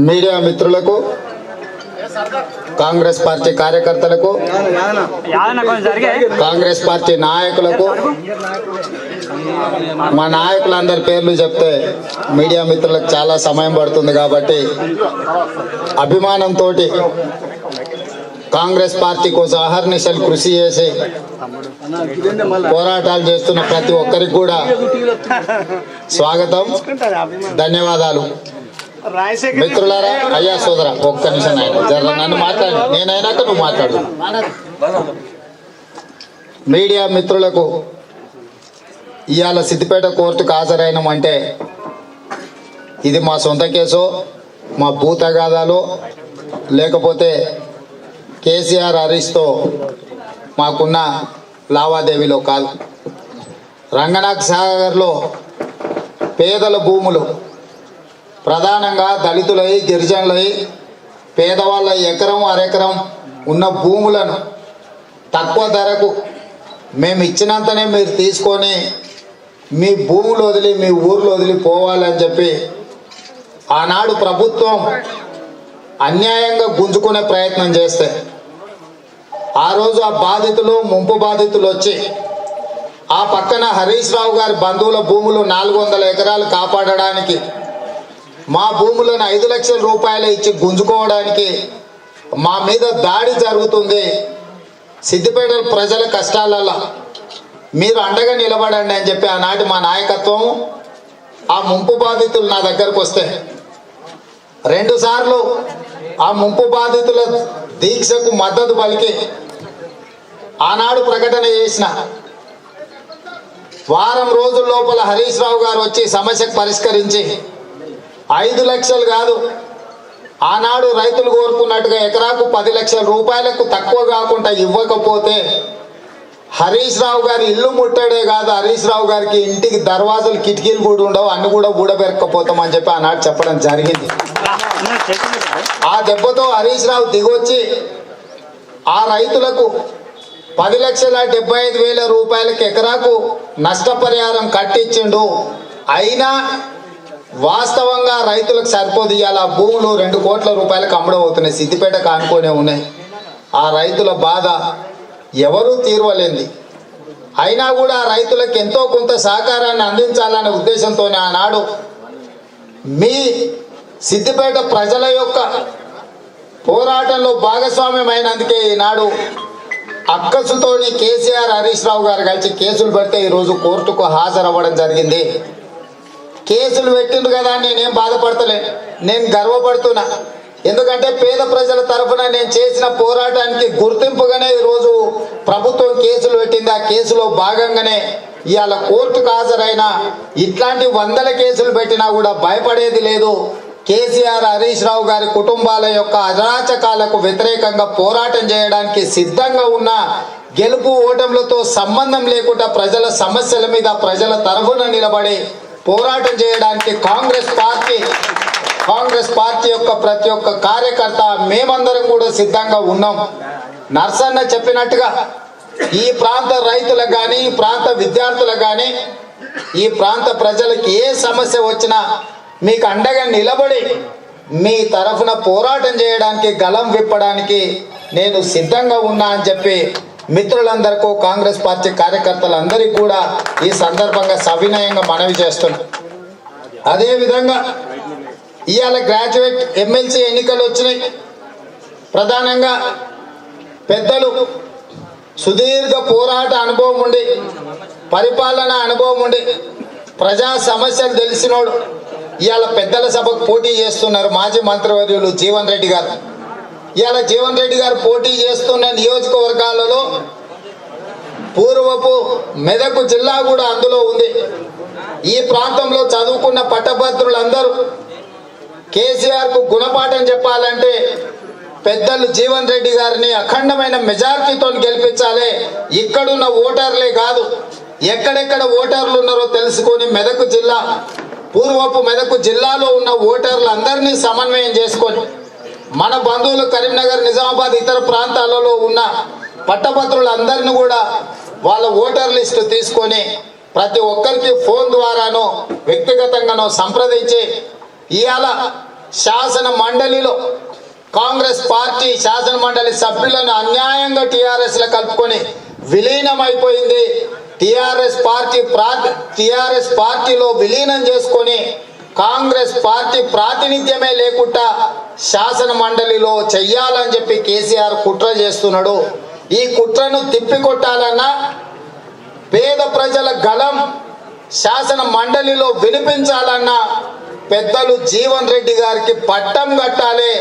Media మిత్రులకు, Congress party కార్యకర్తలకు, Congress party నాయకులకు, మా నాయకులందరి పేర్లు చెప్తే మీడియా మిత్రులకు చాలా సమయం పడుతుంది కాబట్టి అభిమానంతో కాంగ్రెస్ పార్టీ కోసం అహర్నిశలు కృషి చేసి పోరాటాలు చేస్తున్న ప్రతి ఒక్కరికి కూడా స్వాగతం, ధన్యవాదాలు. మిత్రులారా, అయ్యా సోదరా, ఒక్క నిమిషం ఆయన జర నన్ను మాట్లాడు, నేనైనాక నువ్వు మాట్లాడు. మీడియా మిత్రులకు ఇవాళ సిద్దిపేట కోర్టుకు హాజరైనామంటే ఇది మా సొంత కేసో, మా భూతగాదాలో, లేకపోతే కేసీఆర్ హరీష్తో మాకున్న లావాదేవీలో కాదు. రంగనాథ్ సాగర్లో పేదల భూములు, ప్రధానంగా దళితులై, గిరిజనులై, పేదవాళ్ళ ఎకరం అరెకరం ఉన్న భూములను తక్కువ ధరకు మేము ఇచ్చినంతనే మీరు తీసుకొని మీ భూములు వదిలి మీ ఊర్లో వదిలి పోవాలని చెప్పి ఆనాడు ప్రభుత్వం అన్యాయంగా గుంజుకునే ప్రయత్నం చేస్తే ఆ రోజు ఆ బాధితులు, ముంపు బాధితులు వచ్చి ఆ పక్కన హరీష్ రావు గారి బంధువుల భూములు 400 ఎకరాలు కాపాడడానికి, మా భూములను 5 లక్షల రూపాయలు ఇచ్చి గుంజుకోవడానికి మా మీద దాడి జరుగుతుంది. సిద్దిపేట ప్రజల కష్టాలలో మీరు అండగా నిలబడండి అని చెప్పి ఆనాటి మా నాయకత్వం, ఆ ముంపు బాధితులు నా దగ్గరకు వస్తే 2 సార్లు ఆ ముంపు బాధితుల దీక్షకు మద్దతు పలికి ఆనాడు ప్రకటన చేసిన వారం రోజుల లోపల హరీష్ రావు గారు వచ్చి సమస్యకు పరిష్కరించి 5 లక్షలు కాదు, ఆనాడు రైతులు కోరుకున్నట్టుగా ఎకరాకు 10 లక్షల రూపాయలకు తక్కువ కాకుండా ఇవ్వకపోతే హరీష్ రావు గారి ఇల్లు ముట్టడే కాదు, హరీష్ రావు గారికి ఇంటికి దర్వాజాలు, కిటికీలు కూడా ఉండవు, అన్ని కూడా ఊడబెరకపోతామని చెప్పి ఆనాడు చెప్పడం జరిగింది. ఆ దెబ్బతో హరీష్ రావు దిగొచ్చి ఆ రైతులకు 10,75,000 రూపాయలకి ఎకరాకు నష్టపరిహారం కట్టించిండు. అయినా వాస్తవంగా రైతులకు సరిపోదు. ఇవాళ భూములు 2 కోట్ల రూపాయలకు అమ్ముడవుతున్నాయి, సిద్దిపేటకు ఆనుకునే ఉన్నాయి. ఆ రైతుల బాధ ఎవరూ తీర్వలేంది. అయినా కూడా రైతులకు ఎంతో కొంత సహకారాన్ని అందించాలనే ఉద్దేశంతోనే ఆనాడు మీ సిద్దిపేట ప్రజల యొక్క పోరాటంలో భాగస్వామ్యమైనందుకే ఈనాడు అక్కసుతోని కేసీఆర్, హరీష్ రావు గారు కలిసి కేసులు పెడితే ఈరోజు కోర్టుకు హాజరవ్వడం జరిగింది. కేసులు పెట్టిండ్రు కదా, నేనేం బాధపడతలే, నేను గర్వపడుతున్నా. ఎందుకంటే పేద ప్రజల తరఫున నేను చేసిన పోరాటానికి గుర్తింపుగానే ఈరోజు ప్రభుత్వం కేసులు పెట్టింది. ఆ కేసులో భాగంగానే ఇవాళ కోర్టుకు హాజరైన ఇట్లాంటి 100 కేసులు పెట్టినా కూడా భయపడేది లేదు. కేసీఆర్, హరీష్ రావు గారి కుటుంబాల యొక్క అరాచకాలకు వ్యతిరేకంగా పోరాటం చేయడానికి సిద్ధంగా ఉన్న, గెలుపు ఓటములతో సంబంధం లేకుండా ప్రజల సమస్యల మీద ప్రజల తరఫున నిలబడి పోరాటం చేయడానికి కాంగ్రెస్ పార్టీ యొక్క ప్రతి ఒక్క కార్యకర్త మేమందరం కూడా సిద్ధంగా ఉన్నాం. నర్సన్న చెప్పినట్టుగా ఈ ప్రాంత రైతులకు కానీ, ఈ ప్రాంత విద్యార్థులకు కానీ, ఈ ప్రాంత ప్రజలకు ఏ సమస్య వచ్చినా మీకు అండగా నిలబడి మీ తరఫున పోరాటం చేయడానికి, గలం విప్పడానికి నేను సిద్ధంగా ఉన్నా అని చెప్పి మిత్రులందరికీ, కాంగ్రెస్ పార్టీ కార్యకర్తలందరికీ కూడా ఈ సందర్భంగా సవినయంగా మనవి చేస్తున్నా. అదేవిధంగా ఇవాళ గ్రాడ్యుయేట్ ఎమ్మెల్సీ ఎన్నికలు వచ్చినాయి. ప్రధానంగా పెద్దలు సుదీర్ఘ పోరాట అనుభవం ఉండి, పరిపాలన అనుభవం ఉండి, ప్రజా సమస్యలు తెలిసినోడు ఇవాళ పెద్దల సభకు పోటీ చేస్తున్నారు. మాజీ మంత్రివర్యులు జీవన్ రెడ్డి గారు. ఇవాళ జీవన్ రెడ్డి గారు పోటీ చేస్తున్న నియోజకవర్గాలలో పూర్వపు మెదక్ జిల్లా కూడా అందులో ఉంది. ఈ ప్రాంతంలో చదువుకున్న పట్టభద్రులందరూ కేసీఆర్కు గుణపాఠం చెప్పాలంటే పెద్దలు జీవన్ రెడ్డి గారిని అఖండమైన మెజారిటీతో గెలిపించాలి. ఇక్కడున్న ఓటర్లే కాదు, ఎక్కడెక్కడ ఓటర్లు ఉన్నారో తెలుసుకొని మెదక్ జిల్లా, పూర్వపు మెదక్ జిల్లాలో ఉన్న ఓటర్లందరినీ సమన్వయం చేసుకొని మన బంధువులు కరీంనగర్, నిజామాబాద్, ఇతర ప్రాంతాలలో ఉన్న పట్టభద్రులందరినీ కూడా వాళ్ళ ఓటర్ లిస్టు తీసుకొని ప్రతి ఒక్కరికి ఫోన్ ద్వారానో వ్యక్తిగతంగానో సంప్రదించి ఇవాళ శాసన మండలిలో కాంగ్రెస్ పార్టీ శాసన మండలి సభ్యులను అన్యాయంగా టీఆర్ఎస్లో కలుపుకొని విలీనమైపోయింది. టీఆర్ఎస్ పార్టీలో విలీనం చేసుకొని కాంగ్రెస్ పార్టీ ప్రాతినిధ్యమే లేకుండా శాసన మండలిలో చెయ్యాలని చెప్పి కేసీఆర్ కుట్ర చేస్తున్నాడు. ఈ కుట్రను తిప్పికొట్టాలన్నా పేద ప్రజల గలం శాసన మండలిలో వినిపించాలన్నా పెద్దలు జీవన్ రెడ్డి గారికి పట్టం కట్టాలి.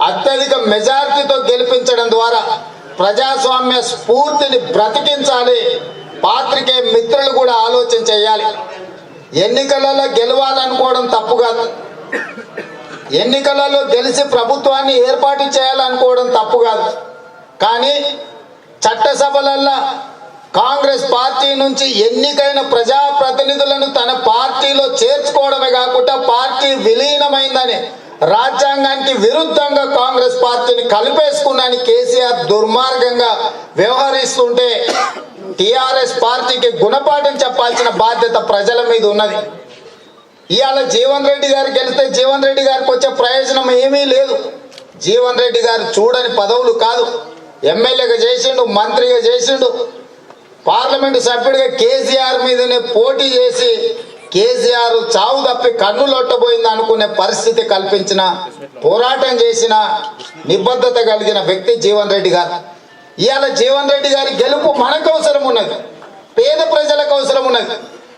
అత్యధిక మెజార్టీతో గెలిపించడం ద్వారా ప్రజాస్వామ్య స్ఫూర్తిని బ్రతికించాలి. పాత్రికేయ మిత్రులు కూడా ఆలోచన చేయాలి. ఎన్నికలలో గెలవాలనుకోవడం తప్పు కాదు, ఎన్నికలలో గెలిచి ప్రభుత్వాన్ని ఏర్పాటు చేయాలనుకోవడం తప్పు కాదు. కానీ చట్టసభలల్లో కాంగ్రెస్ పార్టీ నుంచి ఎన్నికైన ప్రజాప్రతినిధులను తన పార్టీలో చేర్చుకోవడమే కాకుండా పార్టీ విలీనమైందని రాజ్యాంగానికి విరుద్ధంగా కాంగ్రెస్ పార్టీని కలిపేసుకున్నాని కేసీఆర్ దుర్మార్గంగా వ్యవహరిస్తుంటే టీఆర్ఎస్ పార్టీకి గుణపాఠం చెప్పాల్సిన బాధ్యత ప్రజల మీద ఉన్నది. ఇవాళ జీవన్ రెడ్డి గారు గెలిస్తే జీవన్ రెడ్డి గారికి వచ్చే ప్రయోజనం ఏమీ లేదు. జీవన్ రెడ్డి గారు చూడని పదవులు కాదు, ఎమ్మెల్యేగా చేసిండు, మంత్రిగా చేసిండు, పార్లమెంటు సభ్యుడిగా కేసీఆర్ మీదనే పోటీ చేసి కేసీఆర్ చావు తప్పి కన్నులొట్టబోయింది అనుకునే పరిస్థితి కల్పించిన, పోరాటం చేసిన నిబద్ధత కలిగిన వ్యక్తి జీవన్ రెడ్డి గారు. ఇవాళ జీవన్ రెడ్డి గారి గెలుపు మనకు అవసరం ఉన్నది, పేద ప్రజలకు అవసరం ఉన్నది.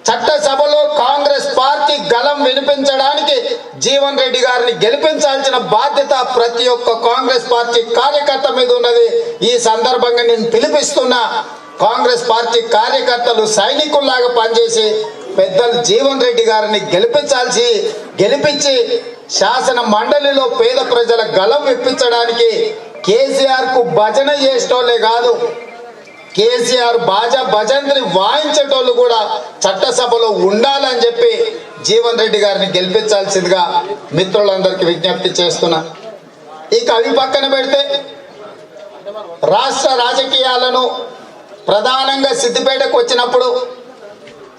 చట్టసభలో కాంగ్రెస్ పార్టీ గలం వినిపించడానికి జీవన్ రెడ్డి గారిని గెలిపించాల్సిన బాధ్యత ప్రతి ఒక్క కాంగ్రెస్ పార్టీ కార్యకర్త మీద ఉన్నది. ఈ సందర్భంగా నేను పిలిపిస్తున్నా, కాంగ్రెస్ పార్టీ కార్యకర్తలు సైనికుల్లాగా పనిచేసి పెద్దలు జీవన్ రెడ్డి గారిని గెలిపించి శాసన మండలిలో పేద ప్రజల గలం విప్పించడానికి కేసీఆర్ కు భజన చేసేటోళ్ళే కాదు, కేసీఆర్ బాజా భజంత్రి వాయించేటోళ్ళు కూడా చట్టసభలో ఉండాలని చెప్పి జీవన్ రెడ్డి గారిని గెలిపించాల్సిందిగా మిత్రులందరికీ విజ్ఞప్తి చేస్తున్నా. ఇక అవి పక్కన పెడితే రాష్ట్ర రాజకీయాలను ప్రధానంగా సిద్దిపేటకు వచ్చినప్పుడు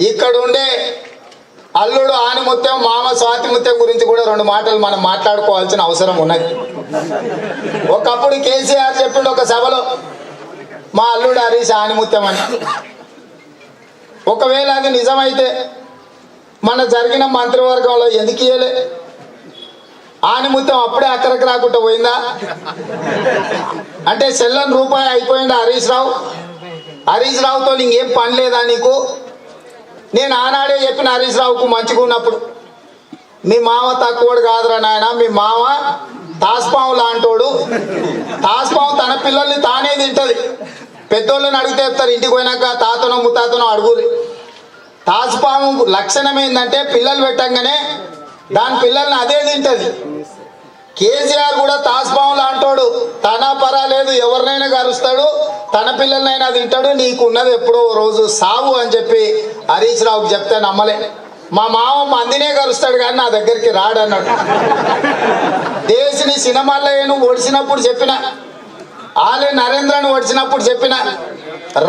ఇక్కడ ఉండే అల్లుడు ఆనిముత్యం, మామ స్వాతిముత్యం గురించి కూడా రెండు మాటలు మనం మాట్లాడుకోవాల్సిన అవసరం ఉన్నది. ఒకప్పుడు కేసీఆర్ చెప్పిండు ఒక సభలో, మా అల్లుడు హరీష్ ఆనిముత్యం అని. ఒకవేళ అది నిజమైతే మన జరిగిన మంత్రివర్గంలో ఎందుకు ఇయ్యలే? ఆనిముత్యం అప్పుడే అక్కడికి రాకుండా పోయిందా? అంటే చెల్లని రూపాయి అయిపోయిందా హరీష్ రావు? హరీష్ రావుతో ఇంకేం పని లేదా నీకు? నేను ఆనాడే చెప్పిన హరీష్ రావుకు మంచిగా ఉన్నప్పుడు, మీ మామ తక్కువడు కాదురా నాయన, మీ మామ తాస్పాము లాంటోడు, తాస్పాము తన పిల్లల్ని తానే తింటది. పెద్దోళ్ళని అడిగితే చెప్తారు, ఇంటికి పోయినాక తాతనో ముత్తాతనో అడుగురి. తాస్పాము లక్షణం ఏంటంటే పిల్లలు పెట్టంగానే దాని పిల్లల్ని అదే తింటది. కేసీఆర్ కూడా తాస్పాము లాంటోడు, తన పరాలేదు ఎవరినైనా కరుస్తాడు, తన పిల్లలనైనా తింటాడు, నీకున్నది ఎప్పుడో రోజు సావు అని చెప్పి హరీష్ రావుకి చెప్తే నమ్మలే. మా మామ మందినే కరుస్తాడు కానీ నా దగ్గరికి రాడన్నాడు. దేశిని సినిమాలను ఓడిచినప్పుడు చెప్పిన, ఆలే నరేంద్రను ఓడిచినప్పుడు చెప్పిన,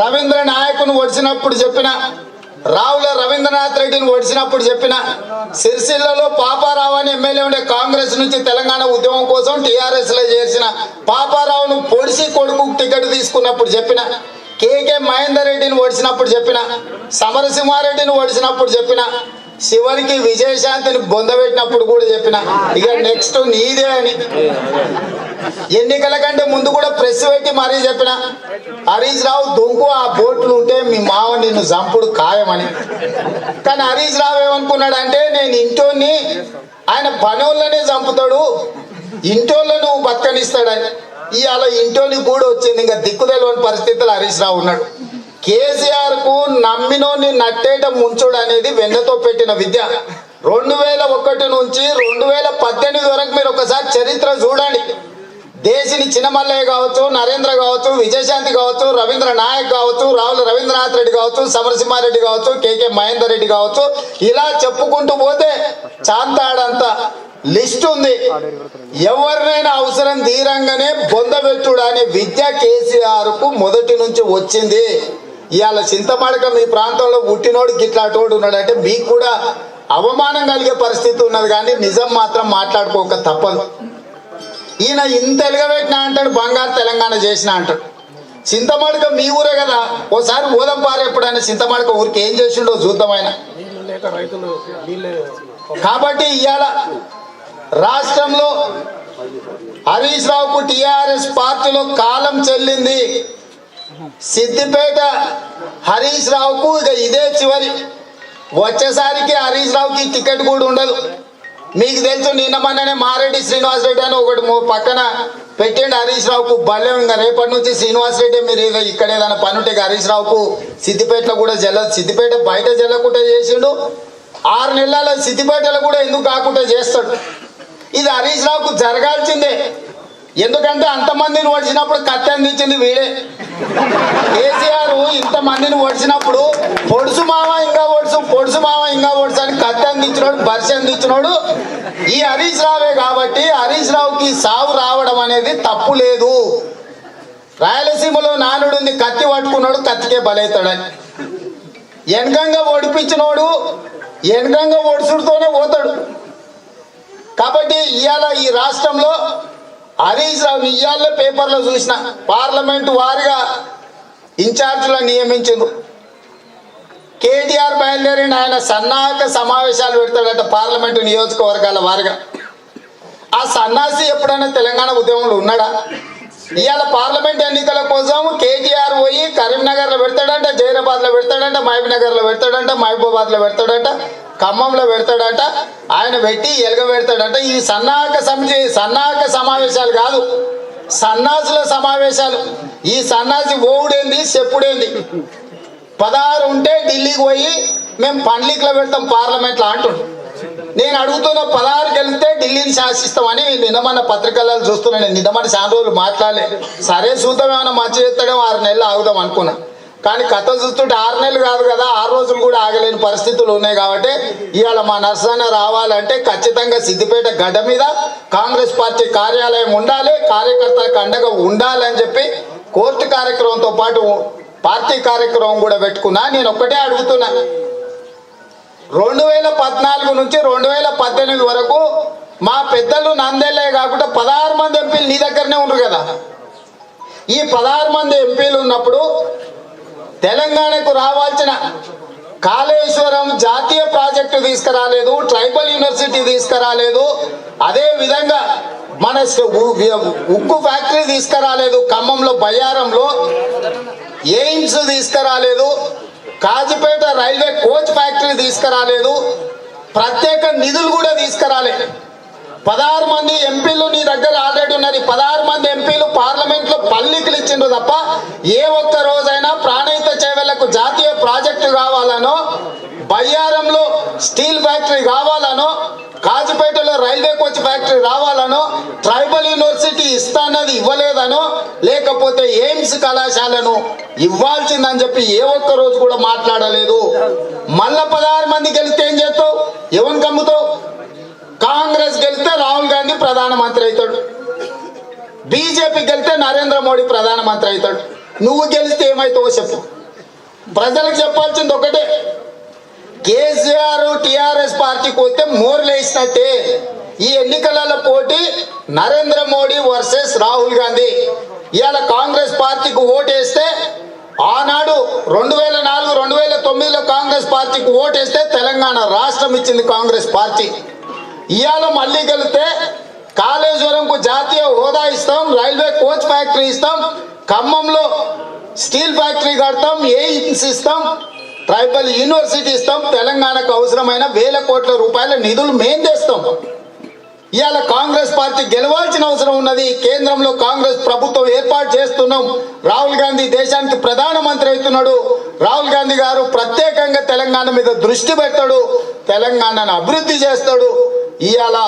రవీంద్ర నాయకును ఓడిచినప్పుడు చెప్పిన, రావుల రవీంద్రనాథ్ రెడ్డిని ఓడిచినప్పుడు చెప్పిన, సిరిసిల్లలో పాపారావు అని ఎమ్మెల్యే ఉండే కాంగ్రెస్ నుంచి తెలంగాణ ఉద్యమం కోసం టీఆర్ఎస్ లో చేర్చిన పాపారావును పొడిసి కొడుకు టికెట్ తీసుకున్నప్పుడు చెప్పిన, కేకే మహేందర్ రెడ్డిని ఓడిచినప్పుడు చెప్పిన, సమరసింహారెడ్డిని ఓడిచినప్పుడు చెప్పిన, చివరికి విజయశాంతిని బొందబెట్టినప్పుడు కూడా చెప్పిన, ఇక నెక్స్ట్ నీదే అని. ఎన్నికల కంటే ముందు కూడా ప్రెస్ పెట్టి మరీ చెప్పిన, హరీష్ రావు దుంకు ఆ బోట్లు ఉంటే మీ మావ నిన్ను చంపుడు ఖాయమని. కానీ హరీష్ రావు ఏమనుకున్నాడంటే, నేను ఇంటోని ఆయన పనోళ్ళనే చంపుతాడు, ఇంటోళ్ళను బతకనిస్తాడని. ఇవాళ ఇంటోని కూడా వచ్చింది, ఇంకా దిక్కుదెలవని పరిస్థితుల్లో హరీష్ రావు ఉన్నాడు. కేసీఆర్ కు నమ్మినోని నట్టేట ముంచుడు అనేది వెన్నతో పెట్టిన విద్య. 2001 నుంచి 2018 వరకు మీరు ఒకసారి చరిత్ర చూడండి. దేశిని చిన్నమల్లయ్య కావచ్చు, నరేంద్ర కావచ్చు, విజయశాంతి కావచ్చు, రవీంద్ర నాయక్ కావచ్చు, రావుల రవీంద్రనాథ్ రెడ్డి కావచ్చు, సమరసింహారెడ్డి కావచ్చు, కేకే మహేందర్ రెడ్డి కావచ్చు, ఇలా చెప్పుకుంటూ పోతే చాంతాడంత లిస్ట్ ఉంది. ఎవరినైనా అవసరం తీరంగానే బొందబెట్టుడు అనే విద్య కేసీఆర్ కు మొదటి నుంచి వచ్చింది. ఇవాళ చింతమడక మీ ప్రాంతంలో పుట్టినోడు గిట్లాటోడు ఉన్నాడంటే మీకు కూడా అవమానం కలిగే పరిస్థితి ఉన్నది, కానీ నిజం మాత్రం మాట్లాడుకోక తప్పదు. ఈయన ఇంత ఎలుగబెట్టినా అంటాడు, బంగారు తెలంగాణ చేసిన అంటాడు. చింతమడక మీ ఊరే కదా, ఓసారి ఓదంపారు ఎప్పుడైనా చింతమడక ఊరికి ఏం చేసిండో చూద్దాం ఆయన. కాబట్టి ఇవాళ రాష్ట్రంలో హరీష్ రావుకు టిఆర్ఎస్ పార్టీలో కాలం చెల్లింది. సిద్దిపేట హరీష్ రావుకు ఇక ఇదే చివరి. వచ్చేసరికి హరీష్ రావుకి టికెట్ కూడా ఉండదు. మీకు తెలుసు, నిన్న మొన్ననే మారెడ్డి శ్రీనివాస్ రెడ్డి అని ఒకటి పక్కన పెట్టండి హరీష్ రావుకు బల్లెం. ఇంకా రేపటి నుంచి శ్రీనివాస్ రెడ్డి మీరు ఇక్కడ ఏదైనా పని ఉంటే హరీష్ రావుకు సిద్దిపేటలో కూడా సిద్దిపేట బయట జల్లకుండా చేసిండు. 6 నెలల సిద్దిపేటలో కూడా ఎందుకు కాకుండా చేస్తాడు. ఇది హరీష్ రావుకు జరగాల్సిందే. ఎందుకంటే అంతమందిని ఓడిచినప్పుడు కత్తి అందించింది వీడే. కేసీఆర్ ఇంతమందిని ఓడిచినప్పుడు పొడుసు మామ ఇంకా ఓడుసు, పొడుసు మామ ఇంకా ఓడుసు అని కత్తి అందించినోడు, బర్షి అందించినోడు ఈ హరీష్ రావే. కాబట్టి హరీష్ రావుకి సావు రావడం అనేది తప్పు లేదు. రాయలసీమలో నానుడుంది, కత్తి పట్టుకున్నాడు కత్తికే బలవుతాడని. వెనకంగా ఓడిపించినోడు వెనకంగా ఓడుసుడుతోనే పోతాడు. కాబట్టి ఇవాళ ఈ రాష్ట్రంలో హరీష్ రావు ఇవాళ పేపర్లో చూసిన పార్లమెంటు వారిగా ఇన్ఛార్జీలను నియమించారు. కేటీఆర్ బయలుదేరిన ఆయన సన్నాహక సమావేశాలు పెడతాడట పార్లమెంటు నియోజకవర్గాల వారిగా. ఆ సన్నాసి ఎప్పుడైనా తెలంగాణ ఉద్యమంలో ఉన్నాడా? ఇవాళ పార్లమెంట్ ఎన్నికల కోసం కేటీఆర్ పోయి కరీంనగర్లో పెడతాడంట, జైరాబాద్లో పెడతాడంట, మహబూబ్నగర్లో పెడతాడంట, మహబూబాబాద్లో పెడతాడంట, ఖమ్మంలో పెడతాడంట. ఆయన పెట్టి ఎలుగ పెడతాడంట. ఈ సన్నాహక సమావేశాలు కాదు, సన్నాసుల సమావేశాలు. ఈ సన్నాసి ఓవుడేంది చెప్పుడేంది. 16 ఉంటే ఢిల్లీకి పోయి మేము పండ్లికలో పెడతాం పార్లమెంట్లో అంటుండు. నేను అడుగుతున్న 16కి వెళ్తే ఢిల్లీని శాసిస్తామని నిన్నమన్న పత్రికల్లో చూస్తున్నాను. నేను నిన్నమన్న చాలా రోజులు మాట్లాడలే. సరే చూద్దాం, ఏమైనా మంచి చేస్తాడేమో 6 నెలలు ఆగుదాం అనుకున్నా. కానీ కథ చూస్తుంటే 6 నెలలు కాదు కదా, 6 రోజులు కూడా ఆగలేని పరిస్థితులు ఉన్నాయి. కాబట్టి ఇవాళ మా నర్సన్న రావాలంటే ఖచ్చితంగా సిద్దిపేట గడ్డ మీద కాంగ్రెస్ పార్టీ కార్యాలయం ఉండాలి, కార్యకర్తలకు అండగా ఉండాలి అని చెప్పి కోర్టు కార్యక్రమంతో పాటు పార్టీ కార్యక్రమం కూడా పెట్టుకున్నా. నేను ఒక్కటే అడుగుతున్నా, 2014 నుంచి 2018 వరకు మా పెద్దలు నందేలే కాకుండా 16 మంది ఎంపీలు నీ దగ్గరనే ఉన్నారు కదా. ఈ 16 మంది ఎంపీలు ఉన్నప్పుడు తెలంగాణకు రావాల్సిన కాళేశ్వరం జాతీయ ప్రాజెక్టు తీసుకురాలేదు, ట్రైబల్ యూనివర్సిటీ తీసుకురాలేదు, అదే విధంగా మన ఉక్కు ఫ్యాక్టరీ తీసుకురాలేదు, ఖమ్మంలో బయ్యారంలో ఎయిమ్స్ తీసుకురాలేదు, కాజీపేట రైల్వే కోచ్ ఫ్యాక్టరీ తీసుకురాలేదు, ప్రత్యేక నిధులు కూడా తీసుకురాలేదు. 16 మంది ఎంపీలు నీ దగ్గర ఆల్రెడీ ఉన్నారు. 16 మంది ఎంపీలు పార్లమెంట్లో పల్లికలు ఇచ్చిండ్రు తప్ప ఏ ఒక్క రోజైనా ప్రాణహిత చేవెళ్లకు జాతీయ ప్రాజెక్టు కావాలనో, బయ్యారంలో స్టీల్ ఫ్యాక్టరీ కావాలనో, కాజీపేటలో రైల్వే కోచ్ ఫ్యాక్టరీ రావాలనో, ట్రైబల్ యూనివర్సిటీ ఇస్తానది ఇవ్వలేదనో, లేకపోతే ఎయిమ్స్ కళాశాలను ఇవ్వాల్సిందని చెప్పి ఏ ఒక్క రోజు కూడా మాట్లాడలేదు. మళ్ళా 16 మంది గెలిస్తే ఏం చేస్తావు? ఎవరిని కమ్ముతావు? కాంగ్రెస్ గెలిస్తే రాహుల్ గాంధీ ప్రధానమంత్రి అవుతాడు, బీజేపీ గెలిస్తే నరేంద్ర మోడీ ప్రధానమంత్రి అవుతాడు. నువ్వు గెలిస్తే ఏమవుతావో చెప్పు. ప్రజలకు చెప్పాల్సింది ఒకటే, కేసీఆర్ టిఆర్ఎస్ పార్టీకి వస్తే మోర్లేసినట్టే. ఈ ఎన్నికలలో పోటీ నరేంద్ర మోడీ వర్సెస్ రాహుల్ గాంధీ. ఇవాళ కాంగ్రెస్ పార్టీకి ఓటేస్తే, ఆనాడు 2004, 2009లో కాంగ్రెస్ పార్టీకి ఓటేస్తే తెలంగాణ రాష్ట్రం ఇచ్చింది కాంగ్రెస్ పార్టీ. ఇవాళ మళ్ళీ గెలిస్తే కాళేశ్వరంకు జాతీయ హోదా ఇస్తాం, రైల్వే కోచ్ ఫ్యాక్టరీ ఇస్తాం, ఖమ్మంలో స్టీల్ ఫ్యాక్టరీ కడతాం, ఎయిమ్స్ ఇస్తాం, ట్రైబల్ యూనివర్సిటీ ఇస్తాం, తెలంగాణకు అవసరమైన 1000 కోట్ల రూపాయల నిధులు మేం తెస్తాం. ఇవాళ కాంగ్రెస్ పార్టీ గెలవాల్సిన అవసరం ఉన్నది. కేంద్రంలో కాంగ్రెస్ ప్రభుత్వం ఏర్పాటు చేస్తున్నాం. రాహుల్ గాంధీ దేశానికి ప్రధానమంత్రి అవుతున్నాడు. రాహుల్ గాంధీ గారు ప్రత్యేకంగా తెలంగాణ మీద దృష్టి పెడతాడు, తెలంగాణను అభివృద్ధి చేస్తాడు. ఇవాళ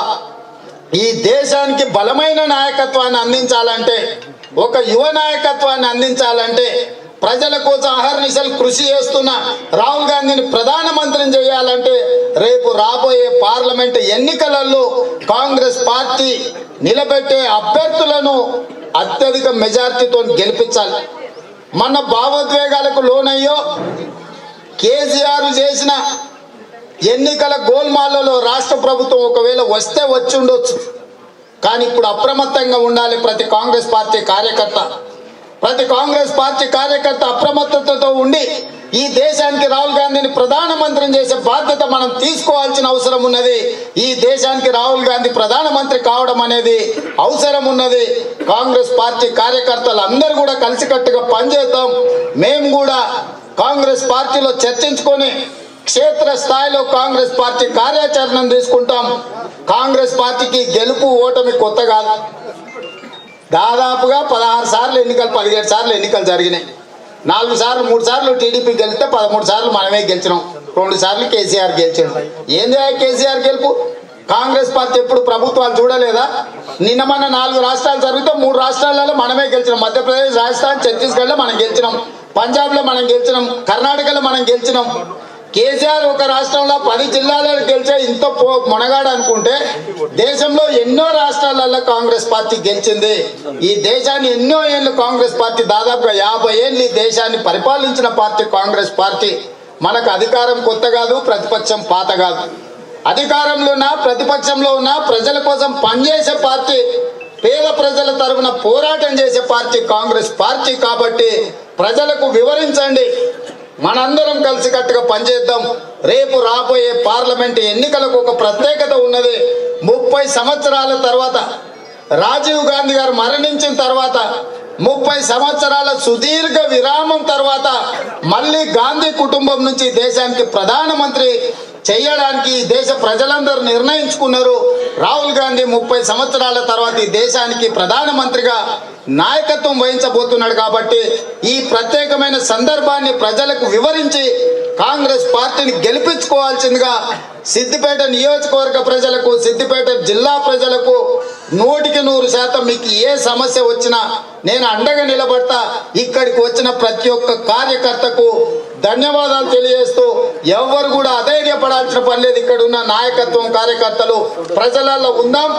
ఈ దేశానికి బలమైన నాయకత్వాన్ని అందించాలంటే, ఒక యువ నాయకత్వాన్ని అందించాలంటే, ప్రజల కోసం అహర్నిశలు కృషి చేస్తున్న రాహుల్ గాంధీని ప్రధానమంత్రిని చేయాలంటే రేపు రాబోయే పార్లమెంట్ ఎన్నికలలో కాంగ్రెస్ పార్టీ నిలబెట్టే అభ్యర్థులను అత్యధిక మెజార్టీతో గెలిపించాలి. మన భావోద్వేగాలకు లోనయ్యో కేసీఆర్ చేసిన ఎన్నికల గోల్మాలలో రాష్ట్ర ప్రభుత్వం ఒకవేళ వస్తే వచ్చి ఉండొచ్చు. కానీ ఇప్పుడు అప్రమత్తంగా ఉండాలి ప్రతి కాంగ్రెస్ పార్టీ కార్యకర్త. ప్రతి కాంగ్రెస్ పార్టీ కార్యకర్త అప్రమత్తతతో ఉండి ఈ దేశానికి రాహుల్ గాంధీని ప్రధానమంత్రిని చేసే బాధ్యత మనం తీసుకోవాల్సిన అవసరం ఉన్నది. ఈ దేశానికి రాహుల్ గాంధీ ప్రధానమంత్రి కావడం అనేది అవసరం ఉన్నది. కాంగ్రెస్ పార్టీ కార్యకర్తలు అందరూ కూడా కలిసికట్టుగా పనిచేద్దాం. మేము కూడా కాంగ్రెస్ పార్టీలో చర్చించుకొని క్షేత్ర స్థాయిలో కాంగ్రెస్ పార్టీ కార్యాచరణను తీసుకుంటాం. కాంగ్రెస్ పార్టీకి గెలుపు ఓటమి కొత్త కాదు. దాదాపుగా 16 సార్లు ఎన్నికలు 17 సార్లు ఎన్నికలు జరిగినాయి. 4 సార్లు 3 సార్లు టీడీపీ గెలిస్తే 13 సార్లు మనమే గెలిచినాం. 2 సార్లు కేసీఆర్ గెలిచాడు. ఏంది కేసీఆర్ గెలుపు? కాంగ్రెస్ పార్టీ ఎప్పుడు ప్రభుత్వాలు చూడలేదా? నిన్న మన 4 రాష్ట్రాలు జరిగితే 3 రాష్ట్రాలలో మనమే గెలిచినాం. మధ్యప్రదేశ్, రాజస్థాన్, ఛత్తీస్గఢ్లో మనం గెలిచినాం. పంజాబ్లో మనం గెలిచినాం. కర్ణాటకలో మనం గెలిచినాం. కేసీఆర్ ఒక రాష్ట్రంలో 10 జిల్లాలలో గెలిచే ఇంత మొనగాడు అనుకుంటే దేశంలో ఎన్నో రాష్ట్రాలలో కాంగ్రెస్ పార్టీ గెలిచింది. ఈ దేశాన్ని ఎన్నో ఏళ్ళు కాంగ్రెస్ పార్టీ దాదాపుగా 50 ఏళ్ళు ఈ దేశాన్ని పరిపాలించిన పార్టీ కాంగ్రెస్ పార్టీ. మనకు అధికారం కొత్త కాదు, ప్రతిపక్షం పాత కాదు. అధికారంలో ఉన్న ప్రతిపక్షంలో ఉన్న ప్రజల కోసం పనిచేసే పార్టీ, పేద ప్రజల తరఫున పోరాటం చేసే పార్టీ కాంగ్రెస్ పార్టీ. కాబట్టి ప్రజలకు వివరించండి. మనందరం కలిసికట్టుగా పనిచేద్దాం. రేపు రాబోయే పార్లమెంట్ ఎన్నికలకు ఒక ప్రత్యేకత ఉన్నది. 30 సంవత్సరాల తర్వాత, రాజీవ్ గాంధీ గారు మరణించిన తర్వాత 30 సంవత్సరాల సుదీర్ఘ విరామం తర్వాత మళ్ళీ గాంధీ కుటుంబం నుంచి దేశానికి ప్రధానమంత్రి చేయడానికి ఈ దేశ ప్రజలందరూ నిర్ణయించుకున్నారు. రాహుల్ గాంధీ 30 సంవత్సరాల తర్వాత ఈ దేశానికి ప్రధానమంత్రిగా నాయకత్వం వహించబోతున్నాడు. కాబట్టి ఈ ప్రత్యేకమైన సందర్భాన్ని ప్రజలకు వివరించి కాంగ్రెస్ పార్టీని గెలిపించుకోవాల్సిందిగా సిద్దిపేట నియోజకవర్గ ప్రజలకు, సిద్దిపేట జిల్లా ప్రజలకు 100% మీకు ఏ సమస్య వచ్చినా నేను అండగా నిలబడతా. ఇక్కడికి వచ్చిన ప్రతి ఒక్క కార్యకర్తకు ధన్యవాదాలు తెలియజేస్తూ, ఎవరు కూడా అధైర్యపడాల్సిన పని లేదు. ఇక్కడ ఉన్న నాయకత్వం, కార్యకర్తలు ప్రజలలో ఉందాం,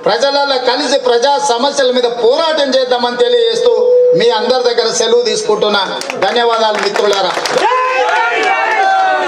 ప్రజలలో కలిసి ప్రజా సమస్యల మీద పోరాటం చేద్దామని తెలియజేస్తూ మీ అందరి దగ్గర సెలవు తీసుకుంటున్నా. ధన్యవాదాలు మిత్రులారా.